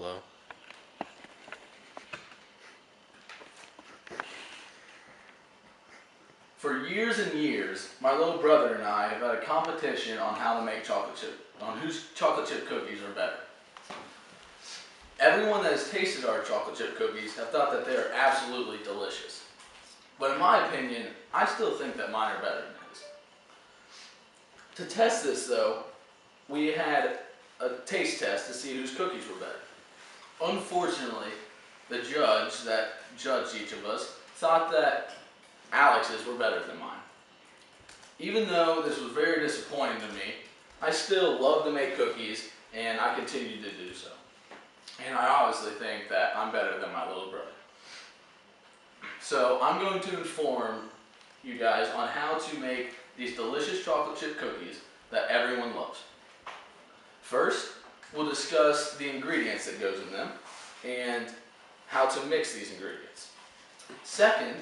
Hello. For years and years, my little brother and I have had a competition on how to make on whose chocolate chip cookies are better. Everyone that has tasted our chocolate chip cookies have thought that they are absolutely delicious. But in my opinion, I still think that mine are better than his. To test this though, we had a taste test to see whose cookies were better. Unfortunately, the judge that judged each of us thought that Alex's were better than mine. Even though this was very disappointing to me, I still love to make cookies and I continue to do so. And I obviously think that I'm better than my little brother. So I'm going to inform you guys on how to make these delicious chocolate chip cookies that everyone loves. First, we'll discuss the ingredients that goes in them and how to mix these ingredients. Second,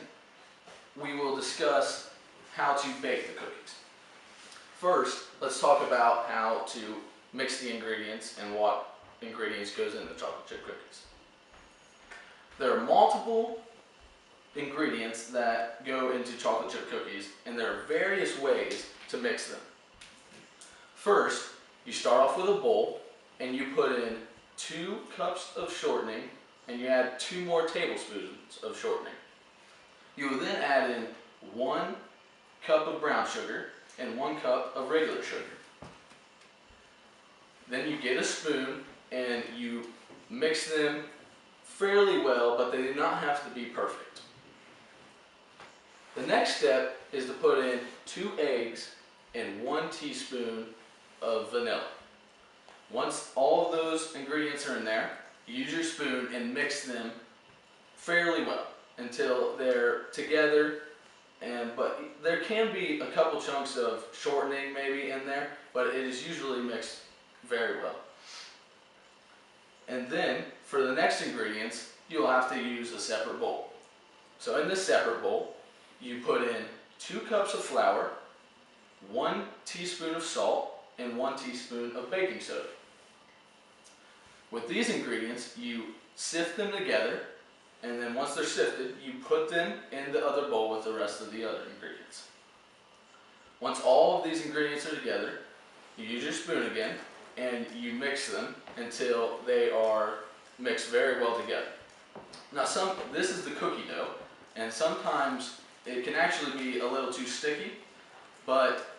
we will discuss how to bake the cookies. First, let's talk about how to mix the ingredients and what ingredients goes in the chocolate chip cookies. There are multiple ingredients that go into chocolate chip cookies, and there are various ways to mix them. First, you start off with a bowl and you put in 2 cups of shortening and you add 2 more tablespoons of shortening. You will then add in 1 cup of brown sugar and 1 cup of regular sugar. Then you get a spoon and you mix them fairly well, but they do not have to be perfect. The next step is to put in 2 eggs and 1 teaspoon of vanilla. Once all of those ingredients are in there, use your spoon and mix them fairly well until they're together. But there can be a couple chunks of shortening maybe in there, but it is usually mixed very well. And then for the next ingredients, you'll have to use a separate bowl. So in this separate bowl, you put in 2 cups of flour, 1 teaspoon of salt, and 1 teaspoon of baking soda. With these ingredients, you sift them together, and then once they're sifted, you put them in the other bowl with the rest of the other ingredients. Once all of these ingredients are together, you use your spoon again, and you mix them until they are mixed very well together. Now this is the cookie dough, and sometimes it can actually be a little too sticky, but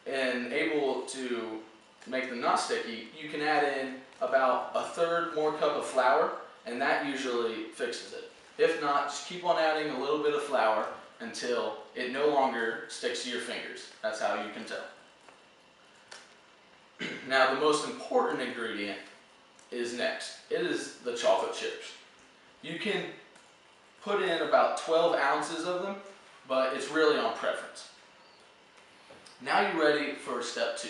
in able to make them not sticky, you can add in about 1/3 more cup of flour, and that usually fixes it. If not, just keep on adding a little bit of flour until it no longer sticks to your fingers. That's how you can tell. Now the most important ingredient is next. It is the chocolate chips. You can put in about 12 ounces of them, but it's really on preference. Now you're ready for step 2.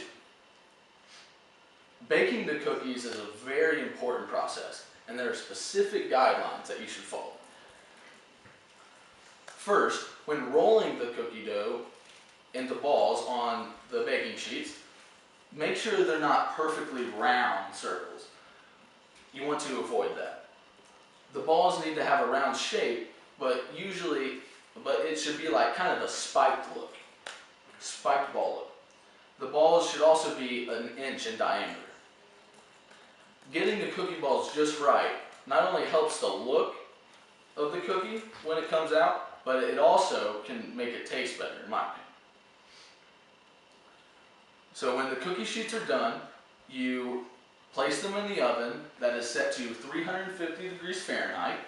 Baking the cookies is a very important process, and there are specific guidelines that you should follow. First, when rolling the cookie dough into balls on the baking sheets, make sure they're not perfectly round circles. You want to avoid that. The balls need to have a round shape, but it should be like kind of a spiked look. Spiked ball look. The balls should also be 1 inch in diameter. Getting the cookie balls just right not only helps the look of the cookie when it comes out, but it also can make it taste better, in my opinion. So when the cookie sheets are done, you place them in the oven that is set to 350 degrees Fahrenheit,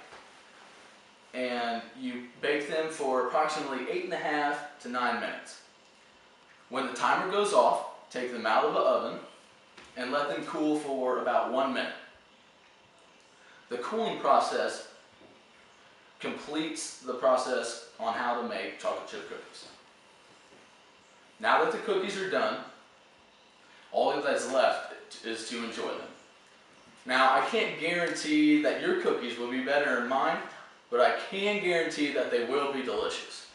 and you bake them for approximately 8.5 to 9 minutes. When the timer goes off, take them out of the oven and let them cool for about 1 minute. The cooling process completes the process on how to make chocolate chip cookies. Now that the cookies are done, all that's left is to enjoy them. Now I can't guarantee that your cookies will be better than mine, but I can guarantee that they will be delicious.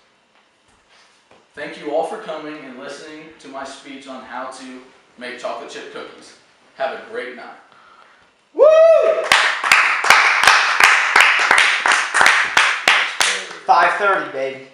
Thank you all for coming and listening to my speech on how to make chocolate chip cookies. Have a great night. Woo! 5:30, baby.